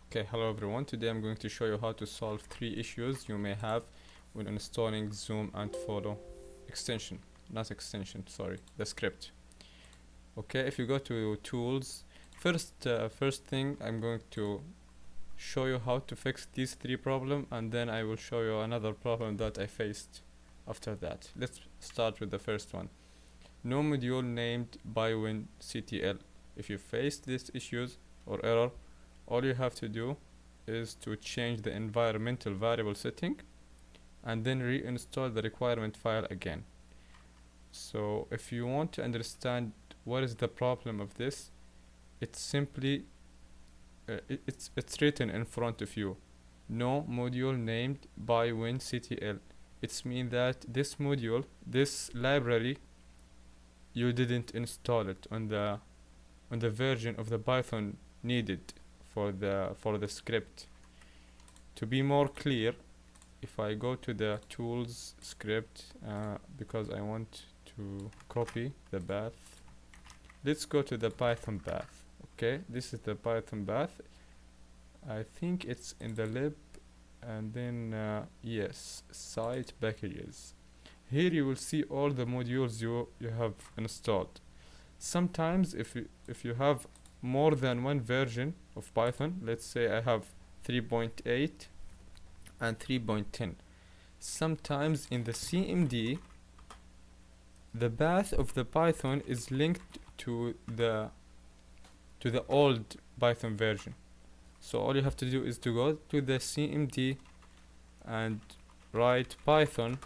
Okay, hello everyone. Today I'm going to show you how to solve 3 issues you may have when installing Zoom and Follow extension. Not extension, sorry, the script. Okay, if you go to Tools, first thing I'm going to show you how to fix these 3 problems, and then I will show you another problem that I faced after that. Let's start with the first one. No module named pywinctl. If you face these issues or error, all you have to do is to change the environmental variable setting and then reinstall the requirement file again. So if you want to understand what is the problem of this, it's simply it's written in front of you. No module named pywinctl. It's mean that this module, this library, you didn't install it on the version of the Python needed for the script. To be more clear, if I go to the tools script, because I want to copy the path, let's go to the Python path. Okay, this is the Python path. I think it's in the lib, and then yes, site packages. Here you will see all the modules you have installed. Sometimes if you have more than one version of Python, let's say I have 3.8 and 3.10, sometimes in the CMD the path of the Python is linked to the old Python version. So all you have to do is to go to the CMD and write Python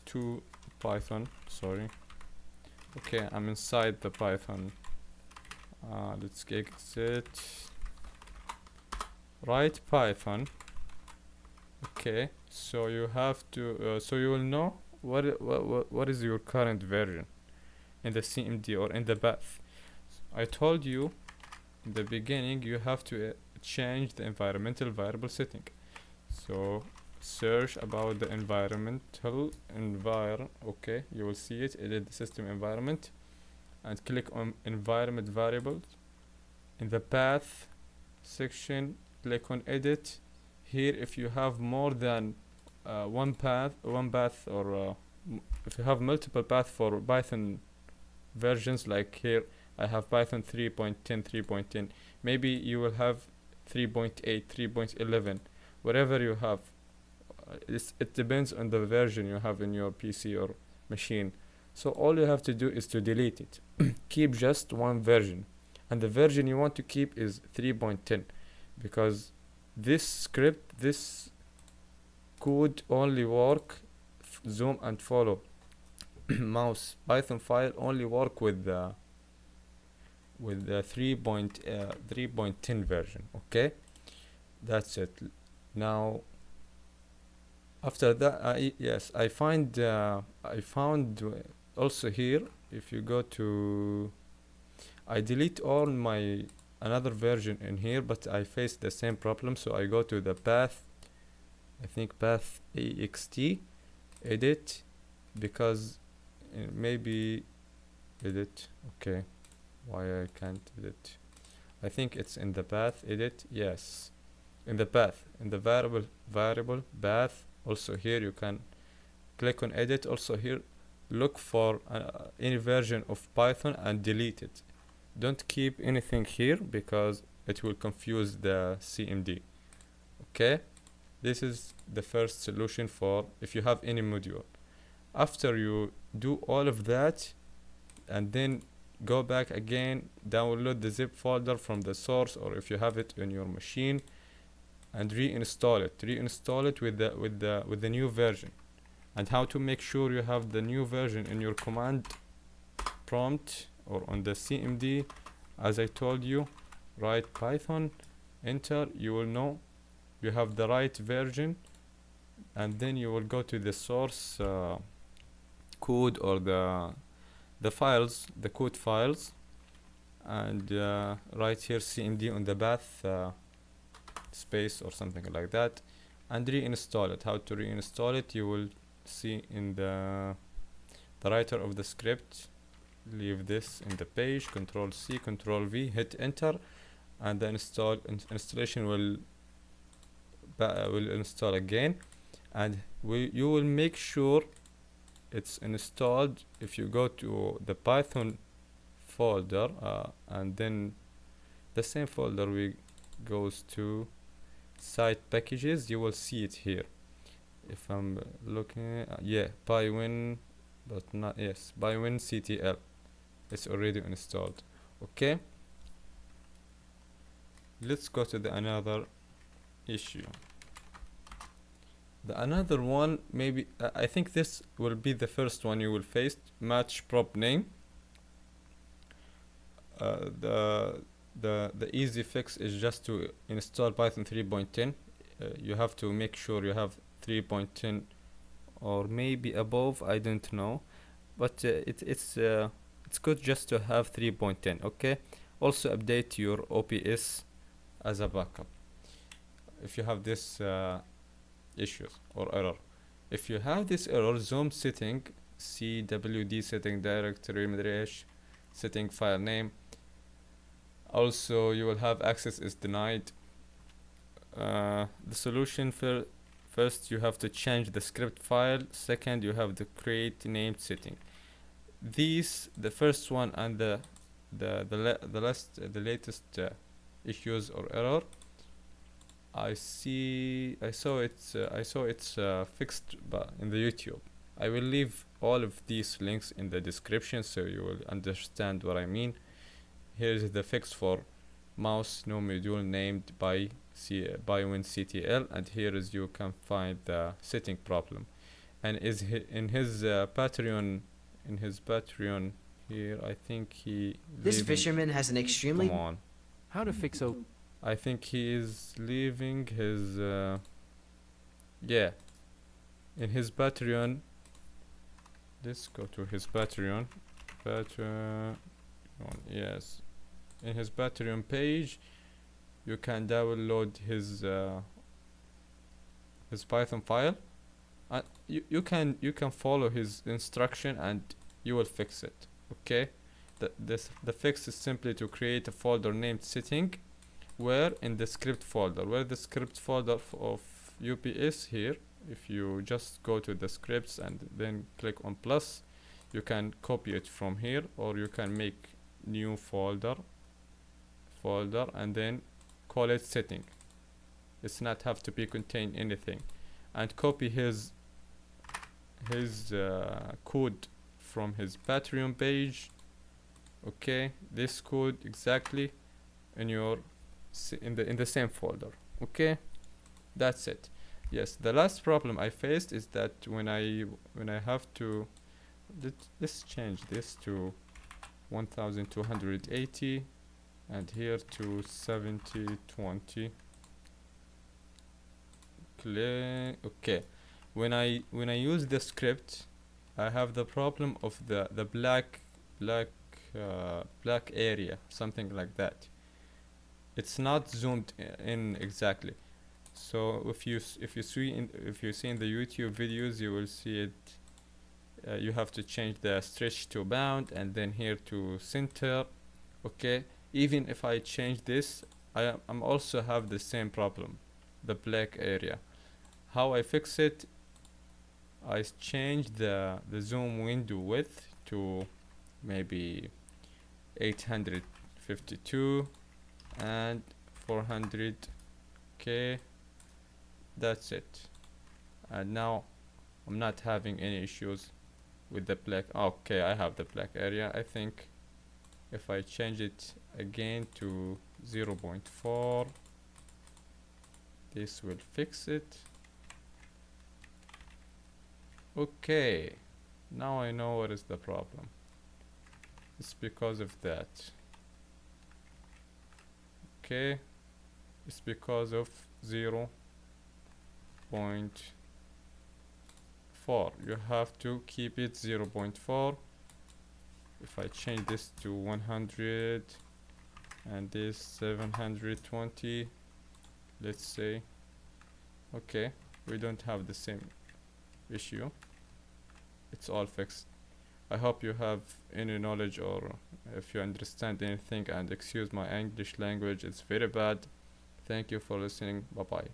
to Python, sorry. Okay, I'm inside the Python. Let's exit. Write Python. Okay, so you have to so you will know what is your current version in the CMD or in the path. I told you in the beginning you have to change the environmental variable setting. So search about the environmental okay, you will see it, edit the system environment, and click on environment variables. In the path section, click on edit. Here, if you have more than one path, or if you have multiple paths for Python versions, like here I have Python 3.10, 3.10, maybe you will have 3.8, 3.11, whatever you have. It depends on the version you have in your PC or machine. So all you have to do is to delete it. Keep just one version, and the version you want to keep is 3.10, because this script, this code only work Zoom and Follow mouse Python file only work with the 3.10 version. Okay, that's it. Now after that, yes, I found also here, if you go to, I delete all my another version in here, but I face the same problem. So I go to the path, I think path ext, edit, because maybe edit. Okay, why I can't edit? I think it's in the path edit. Yes, in the path, in the variable path. Also here you can click on edit. Also here look for any version of Python and delete it. Don't keep anything here because it will confuse the CMD. Okay, this is the first solution for if you have any module. After you do all of that, and then go back again, download the zip folder from the source, or if you have it in your machine, and reinstall it with the new version. And how to make sure you have the new version in your command prompt or on the CMD, as I told you, write Python, enter, you will know you have the right version, and then you will go to the source code or the files, the code files, and write here CMD on the path space or something like that, and reinstall it. How to reinstall it, you will see in the writer of the script. Leave this in the page, Control C, Control V, hit enter, and the installation will will install again, and you will make sure it's installed. If you go to the Python folder, and then the same folder we goes to site packages, you will see it here. If I'm looking, yeah, pywin, but not, yes, pywinctl, it's already installed. Okay, let's go to the another issue. The another one, maybe I think this will be the first one you will face. Match prop name. The easy fix is just to install Python 3.10. You have to make sure you have 3.10 or maybe above, I don't know, but it's good just to have 3.10. okay, also update your OPS as a backup if you have this issues or error. If you have this error, zoom setting, CWD setting, directory /, setting file name. Also, you will have access is denied. The solution for first, you have to change the script file. Second, you have to create named setting. These, the first one and the latest issues or error, I saw it's fixed in the YouTube. I will leave all of these links in the description so you will understand what I mean. Here's the fix for mouse no module named by pywinctl, and here is you can find the setting problem. And is in his Patreon here, I think he This fisherman has an extremely come on. How to fix I think he is leaving his yeah, in his Patreon. Let's go to his Patreon. Yes, in his Patreon page you can download his Python file, and you can follow his instruction and you will fix it. Okay, the fix is simply to create a folder named setting, where in the script folder, of UPS here, if you just go to the scripts and then click on plus, you can copy it from here, or you can make new folder and then call it setting. It's not have to be contain anything, and copy his code from his Patreon page. Okay, this code exactly in your in the same folder. Okay, that's it. Yes, the last problem I faced is that when I have to let's change this to 1280 and here to 7020. Okay, when I use the script, I have the problem of the black area, something like that. It's not zoomed in exactly. So if you see in the YouTube videos, you will see it. You have to change the stretch to bound and then here to center. Okay, even if I change this, I'm also have the same problem, the black area. How I fix it? I change the zoom window width to maybe 852 and 400. Okay, that's it. And now I'm not having any issues with the black. Okay, I have the black area. I think if I change it again to 0.4, this will fix it. Okay, now I know what is the problem. It's because of that. Okay, it's because of 0.4. You have to keep it 0.4. If I change this to 100 and this 720, let's say, okay, we don't have the same issue. It's all fixed. I hope you have any knowledge, or if you understand anything, and excuse my English language, it's very bad. Thank you for listening. Bye bye.